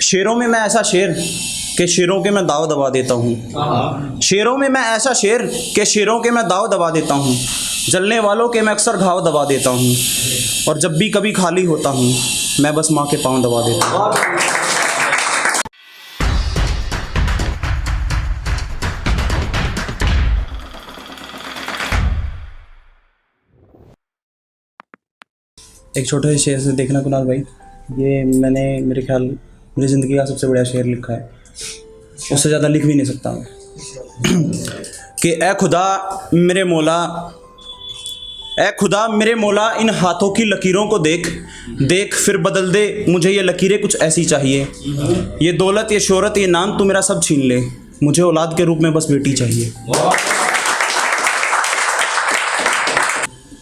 शेरों में मैं ऐसा शेर के शेरों के मैं दाव दबा देता हूँ। शेरों में मैं ऐसा शेर के शेरों के मैं दाव दबा देता हूँ। जलने वालों के मैं अक्सर घाव दबा देता हूँ। और जब भी कभी खाली होता हूँ मैं बस माँ के पाँव दबा देता हूँ। एक छोटे से शेर से देखना कुणाल भाई, ये मैंने मेरे ख्याल मेरी ज़िंदगी का सबसे बढ़िया शेर लिखा है, उससे ज़्यादा लिख भी नहीं सकता मैं। कि ए खुदा मेरे मौला इन हाथों की लकीरों को देख देख फिर बदल दे, मुझे ये लकीरें कुछ ऐसी चाहिए। ये दौलत, ये शोहरत, ये नाम तू मेरा सब छीन ले, मुझे औलाद के रूप में बस बेटी चाहिए।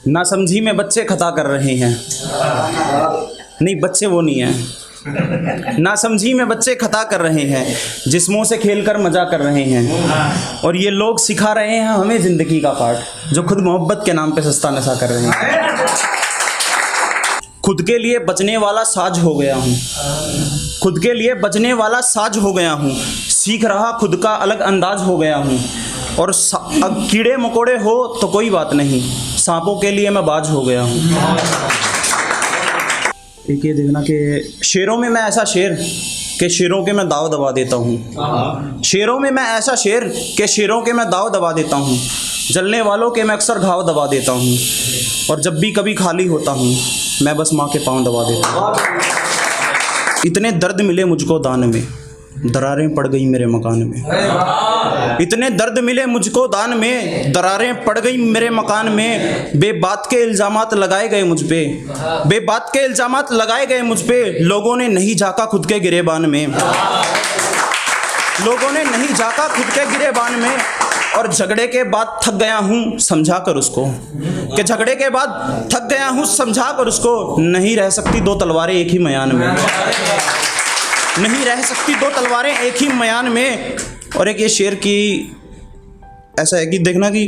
ना समझी में बच्चे खता कर रहे हैं, नहीं बच्चे वो नहीं हैं। ना समझी में बच्चे खता कर रहे हैं, जिस्मों से खेलकर मजा कर रहे हैं। और ये लोग सिखा रहे हैं हमें ज़िंदगी का पाठ, जो खुद मोहब्बत के नाम पे सस्ता नशा कर रहे हैं। खुद के लिए बचने वाला साज हो गया हूँ, खुद के लिए बचने वाला साज हो गया हूँ। सीख रहा खुद का अलग अंदाज हो गया हूँ। और अब कीड़े मकोड़े हो तो कोई बात नहीं, सांपों के लिए मैं बाज हो गया हूँ। एक ये देखना कि शेरों में मैं ऐसा शेर के शेरों के मैं दाव दबा देता हूँ। शेरों में मैं ऐसा शेर के शेरों के मैं दाव दबा देता हूँ। जलने वालों के मैं अक्सर घाव दबा देता हूँ। और जब भी कभी खाली होता हूँ मैं बस माँ के पाँव दबा देता हूँ। इतने दर्द मिले मुझको दान में, दरारें पड़ गई मेरे मकान में। इतने दर्द मिले मुझको दान में, दरारें पड़ गई मेरे मकान में। बेबात के इल्ज़ामात लगाए गए मुझ पे, बेबात के इल्ज़ामात लगाए गए मुझ पे। लोगों ने नहीं झांका खुद के गिरेबान में, लोगों ने नहीं झांका खुद के गिरेबान में। और झगड़े के बाद थक गया हूँ समझा कर उसको, कि झगड़े के बाद थक गया हूँ समझा कर उसको। नहीं रह सकती दो तलवारें एक ही मयान में, नहीं रह सकती दो तलवारें एक ही मयान में। और एक ये शेर की ऐसा है कि देखना कि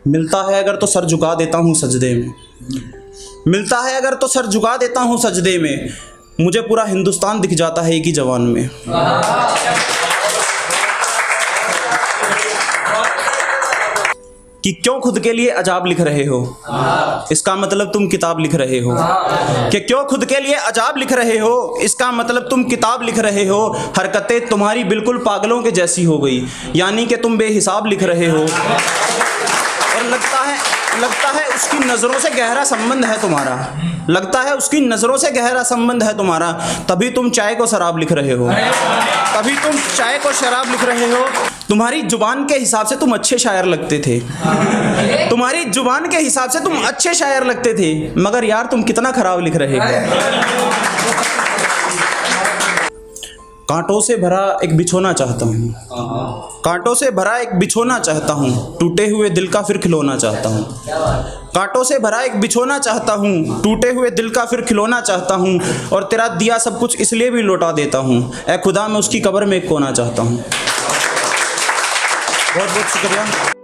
मिलता है अगर तो सर झुका देता हूँ सजदे में, मिलता है अगर तो सर झुका देता हूँ सजदे में। मुझे पूरा हिंदुस्तान दिख जाता है एक ही जवान में। कि क्यों खुद के लिए अजाब लिख रहे हो, इसका मतलब तुम किताब लिख रहे हो। कि क्यों खुद के लिए अजाब लिख रहे हो, इसका मतलब तुम किताब लिख रहे हो। हरकतें तुम्हारी बिल्कुल पागलों के जैसी हो गई, यानी कि तुम बेहिसाब लिख रहे हो। और लगता है उसकी नज़रों से गहरा संबंध है तुम्हारा, लगता है उसकी नज़रों से गहरा संबंध है तुम्हारा। तभी तुम चाय को शराब लिख रहे हो, तभी तुम चाय को शराब लिख रहे हो। तुम्हारी जुबान के हिसाब से तुम अच्छे शायर लगते थे, तुम्हारी जुबान के हिसाब से तुम अच्छे शायर लगते थे, मगर यार तुम कितना खराब लिख रहे हो। कांटों से भरा एक बिछोना चाहता हूँ, कांटों से भरा एक बिछोना चाहता हूँ। टूटे हुए दिल का फिर खिलौना चाहता हूँ, कांटों से भरा एक बिछोना चाहता हूँ। टूटे हुए दिल का फिर खिलौना चाहता हूँ। और तेरा दिया सब कुछ इसलिए भी लौटा देता हूँ, ए खुदा मैं उसकी कब्र में एक कोना चाहता हूँ। बहुत बहुत शुक्रिया।